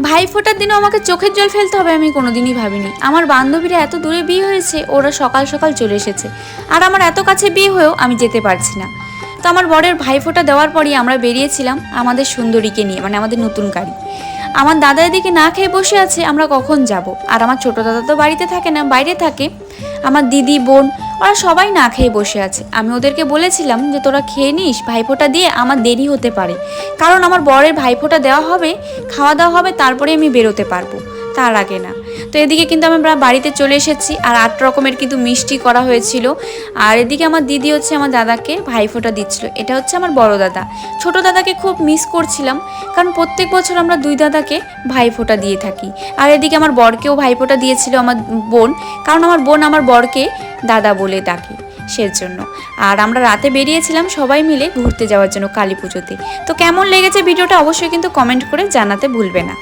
ভাইফোঁটার দিনও আমাকে চোখের জল ফেলতে হবে আমি কোনোদিনই ভাবিনি। আমার বান্ধবীরা এত দূরে বিয়ে হয়েছে, ওরা সকাল সকাল চলে এসেছে, আর আমার এত কাছে বিয়ে হয়েও আমি যেতে পারছি না। তো আমার বরের ভাইফোঁটা দেওয়ার পরই আমরা বেরিয়েছিলাম আমাদের সুন্দরীকে নিয়ে, মানে আমাদের নতুন গাড়ি। আমার দাদা এদিকে না খেয়ে বসে আছে, আমরা কখন যাব। আর আমার ছোটো দাদা তো বাড়িতে থাকে না, বাইরে থাকে। আমার দিদি, বোন, ওরা সবাই না খেয়ে বসে আছে। আমি ওদেরকে বলেছিলাম যে তোরা খেয়ে নিস, ভাইফোঁটা দিয়ে আমার দেরি হতে পারে, কারণ আমার বরের ভাইফোঁটা দেওয়া হবে, খাওয়া দাওয়া হবে, তারপরে আমি বেরোতে পারবো, তার আগে না। তো এদিকে কিন্তু আমরা বাড়িতে চলে এসেছি, আর 8 রকমের কিন্তু মিষ্টি করা হয়েছিল। আর এদিকে আমার দিদি হচ্ছে আমার দাদাকে ভাইফোঁটা দিচ্ছিল। এটা হচ্ছে আমার বড় দাদা। ছোট দাদাকে খুব মিস করছিলাম, কারণ প্রত্যেক বছর আমরা দুই দাদাকে ভাইফোঁটা দিয়ে থাকি। আর এদিকে আমার বরকেও ভাইফোঁটা দিয়েছিল আমার বোন, কারণ আমার বোন আমার বরকে দাদা বলে ডাকে, সেজন্য। আর আমরা রাতে বেরিয়েছিলাম সবাই মিলে ঘুরতে যাওয়ার জন্য কালী পুজোতে। তো কেমন লেগেছে ভিডিওটা অবশ্যই কিন্তু কমেন্ট করে জানাতে ভুলবে না।